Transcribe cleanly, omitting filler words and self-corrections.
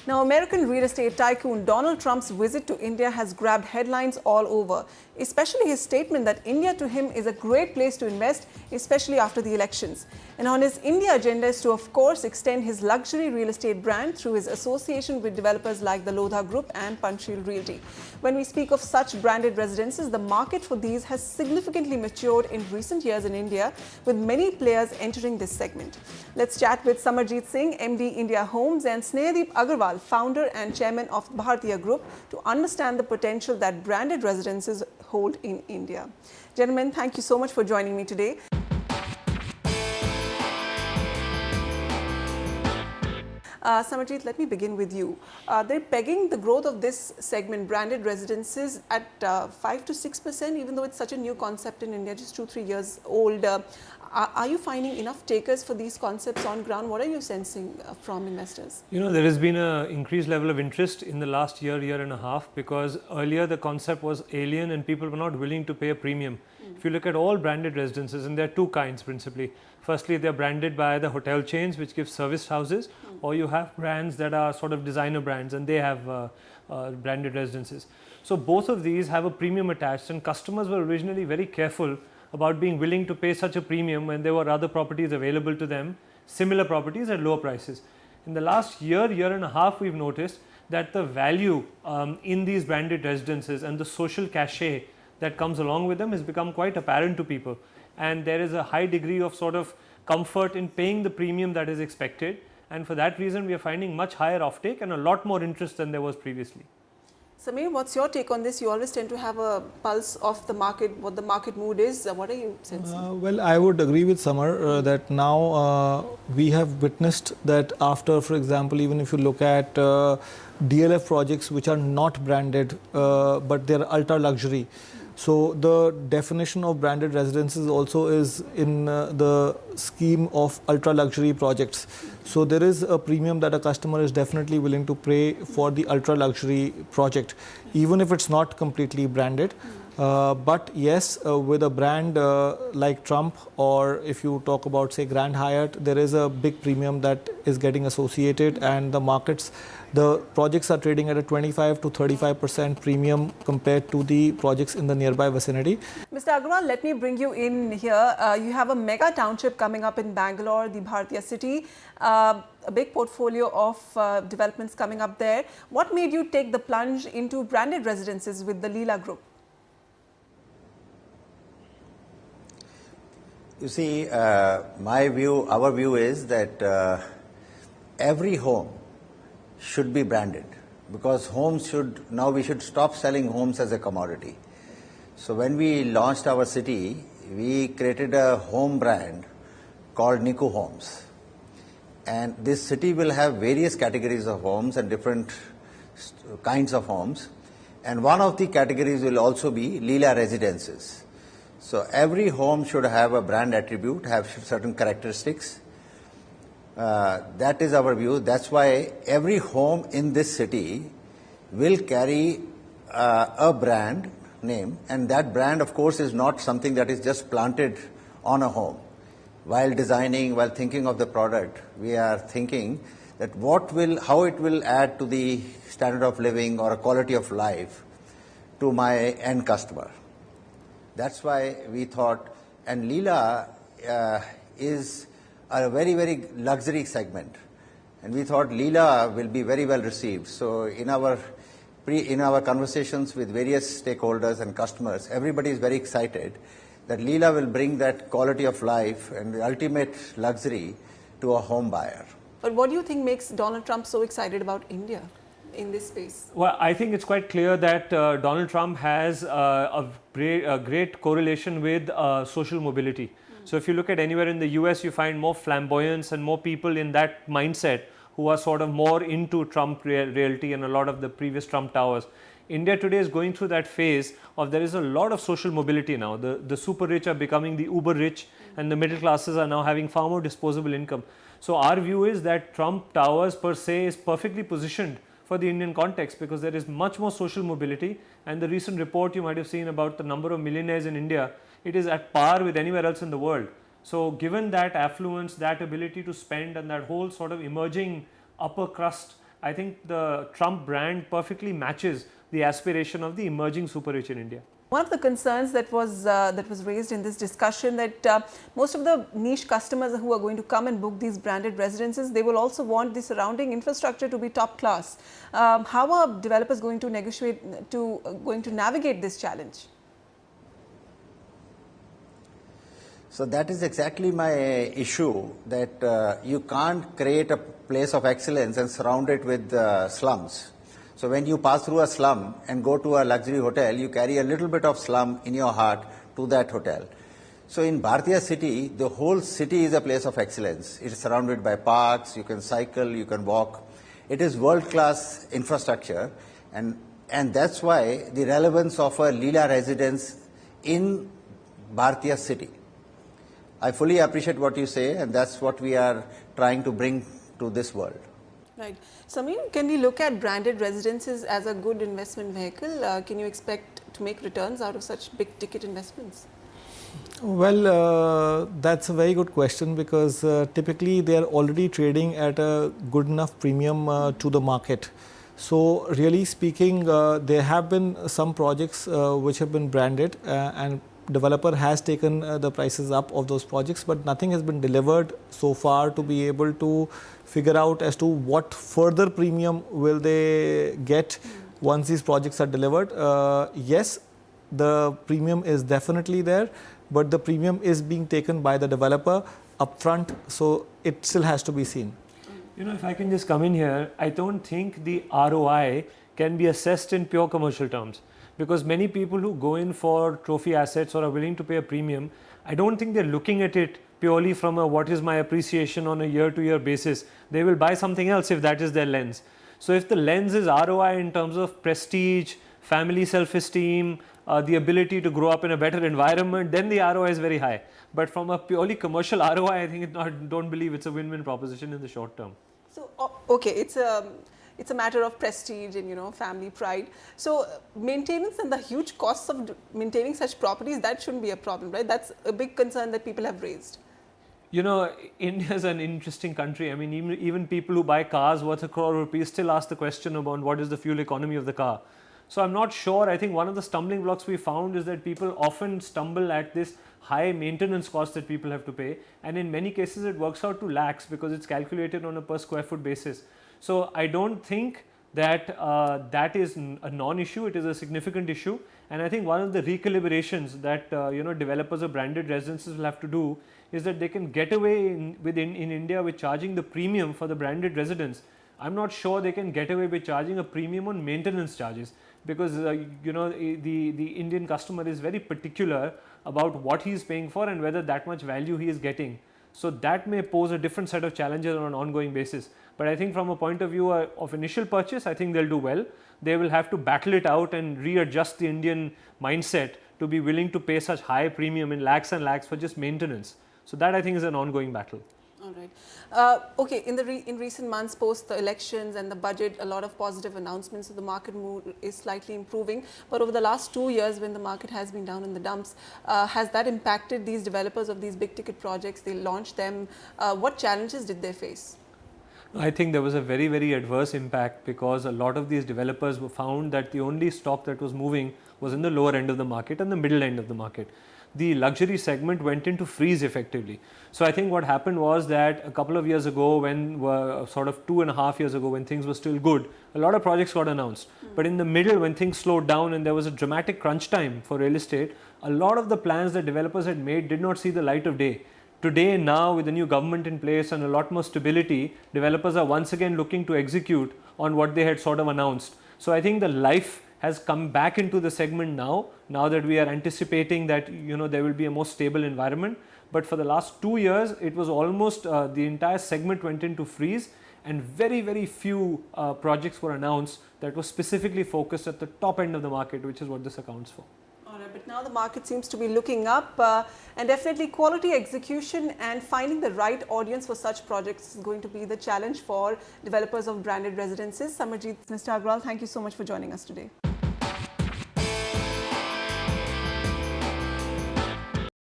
Now, American real estate tycoon Donald Trump's visit to India has grabbed headlines all over, especially his statement that India to him is a great place to invest, especially after the elections. And on his India agenda is to, of course, extend his luxury real estate brand through his association with developers like the Lodha Group and Panchsheel Realty. When we speak of such branded residences, the market for these has significantly matured in recent years in India, with many players entering this segment. Let's chat with Samarjeet Singh, MD India Homes, and Snehadeep Agarwal, founder and chairman of Bhartiya Group, to understand the potential that branded residences hold in India. Gentlemen, thank you so much for joining me today. Samarjeet, let me begin with you. They're pegging the growth of this segment, branded residences, at 5 to 6%, even though it's such a new concept in India, just 2-3 years old. Are you finding enough takers for these concepts on ground? What are you sensing from investors? You know, there has been an increased level of interest in the last year and a half, because earlier the concept was alien and people were not willing to pay a premium. If you look at all branded residences, and there are two kinds principally. Firstly, they're branded by the hotel chains, which give serviced houses, or you have brands that are sort of designer brands and they have branded residences. So both of these have a premium attached, and customers were originally very careful about being willing to pay such a premium when there were other properties available to them, similar properties at lower prices. In the last year and a half, we've noticed that the value in these branded residences and the social cachet that comes along with them has become quite apparent to people, and there is a high degree of sort of comfort in paying the premium that is expected, and for that reason we are finding much higher offtake and a lot more interest than there was previously. Samir, what's your take on this? You always tend to have a pulse of the market, what the market mood is. What are you sensing? Well, I would agree with Samar that now we have witnessed that after, for example, even if you look at DLF projects which are not branded but they're ultra luxury. So the definition of branded residences also is in the scheme of ultra luxury projects. So there is a premium that a customer is definitely willing to pay for the ultra luxury project, even if it's not completely branded. But yes, with a brand like Trump, or if you talk about say Grand Hyatt, there is a big premium that is getting associated, and the projects are trading at a 25 to 35% premium compared to the projects in the nearby vicinity. Mr. Agarwal, let me bring you in here. You have a mega township coming up in Bangalore, the Bhartiya city, a big portfolio of developments coming up there. What made you take the plunge into branded residences with the Leela Group? You see, our view is that every home should be branded, because now we should stop selling homes as a commodity. So when we launched our city, we created a home brand called Niku Homes. And this city will have various categories of homes and different kinds of homes. And one of the categories will also be Leela Residences. So every home should have a brand attribute, have certain characteristics. That is our view. That's why every home in this city will carry a brand name, and that brand, of course, is not something that is just planted on a home. While designing, while thinking of the product, we are thinking that how it will add to the standard of living or a quality of life to my end customer. That's why we thought, and Leela is a very, very luxury segment, and we thought Leela will be very well received. So in our conversations with various stakeholders and customers, everybody is very excited that Leela will bring that quality of life and the ultimate luxury to a home buyer. But what do you think makes Donald Trump so excited about India in this space? Well, I think it's quite clear that Donald Trump has a great correlation with social mobility. So if you look at anywhere in the US, you find more flamboyance and more people in that mindset who are sort of more into Trump realty and a lot of the previous Trump towers. India today is going through that phase of there is a lot of social mobility now. The super rich are becoming the uber rich, and the middle classes are now having far more disposable income. So our view is that Trump Towers per se is perfectly positioned for the Indian context, because there is much more social mobility, and the recent report you might have seen about the number of millionaires in India, it is at par with anywhere else in the world. So given that affluence, that ability to spend, and that whole sort of emerging upper crust I think the Trump brand perfectly matches the aspiration of the emerging super rich in India. One of the concerns that was raised in this discussion that most of the niche customers who are going to come and book these branded residences, they will also want the surrounding infrastructure to be top class. How are developers going to navigate this challenge? So that is exactly my issue, that you can't create a place of excellence and surround it with slums. So when you pass through a slum and go to a luxury hotel, you carry a little bit of slum in your heart to that hotel. So in Bhartiya city, the whole city is a place of excellence. It is surrounded by parks, you can cycle, you can walk. It is world-class infrastructure, and that's why the relevance of a Leela residence in Bhartiya city. I fully appreciate what you say, and that's what we are trying to bring to this world. Right. Samir, can we look at branded residences as a good investment vehicle? Can you expect to make returns out of such big ticket investments? Well, that's a very good question, because typically they are already trading at a good enough premium to the market. So really speaking, there have been some projects which have been branded and developer has taken the prices up of those projects, but nothing has been delivered so far to be able to figure out as to what further premium will they get once these projects are delivered. Yes, the premium is definitely there, but the premium is being taken by the developer upfront, so it still has to be seen. You know, if I can just come in here, I don't think the ROI can be assessed in pure commercial terms, because many people who go in for trophy assets or are willing to pay a premium, I don't think they're looking at it purely from a what is my appreciation on a year-to-year basis. They will buy something else if that is their lens. So if the lens is ROI in terms of prestige, family self-esteem, the ability to grow up in a better environment, then the ROI is very high. But from a purely commercial ROI, I think don't believe it's a win-win proposition in the short term. So, okay, it's a matter of prestige and family pride. So maintenance and the huge costs of maintaining such properties, that shouldn't be a problem, right? That's a big concern that people have raised. You know, India is an interesting country. I mean, even people who buy cars worth ₹1 crore still ask the question about what is the fuel economy of the car. So I'm not sure. I think one of the stumbling blocks we found is that people often stumble at this high maintenance cost that people have to pay, and in many cases it works out to lakhs because it's calculated on a per square foot basis. So I don't think that that is a non-issue. It is a significant issue, and I think one of the recalibrations that developers of branded residences will have to do is that they can get away in India with charging the premium for the branded residence. I'm not sure they can get away with charging a premium on maintenance charges, because the Indian customer is very particular about what he is paying for and whether that much value he is getting. So that may pose a different set of challenges on an ongoing basis. But I think from a point of view of initial purchase, I think they'll do well. They will have to battle it out and readjust the Indian mindset to be willing to pay such high premium in lakhs and lakhs for just maintenance. So that I think is an ongoing battle. All right. Okay, in recent months post the elections and the budget, a lot of positive announcements, so the market mood is slightly improving. But over the last 2 years, when the market has been down in the dumps, has that impacted these developers of these big ticket projects? They launched them. What challenges did they face? I think there was a very, very adverse impact, because a lot of these developers found that the only stock that was moving was in the lower end of the market and the middle end of the market. The luxury segment went into freeze effectively. So I think what happened was that a couple of years ago, sort of 2.5 years ago, when things were still good, a lot of projects got announced. But in the middle, when things slowed down and there was a dramatic crunch time for real estate, a lot of the plans that developers had made did not see the light of day. Today, now with the new government in place and a lot more stability, developers are once again looking to execute on what they had sort of announced. So I think the life has come back into the segment now that we are anticipating that there will be a more stable environment. But for the last 2 years, it was almost the entire segment went into freeze, and very, very few projects were announced that were specifically focused at the top end of the market, which is what this accounts for. All right, but now the market seems to be looking up, and definitely quality execution and finding the right audience for such projects is going to be the challenge for developers of branded residences. Samarjeet, Mr. Agrawal, thank you so much for joining us today.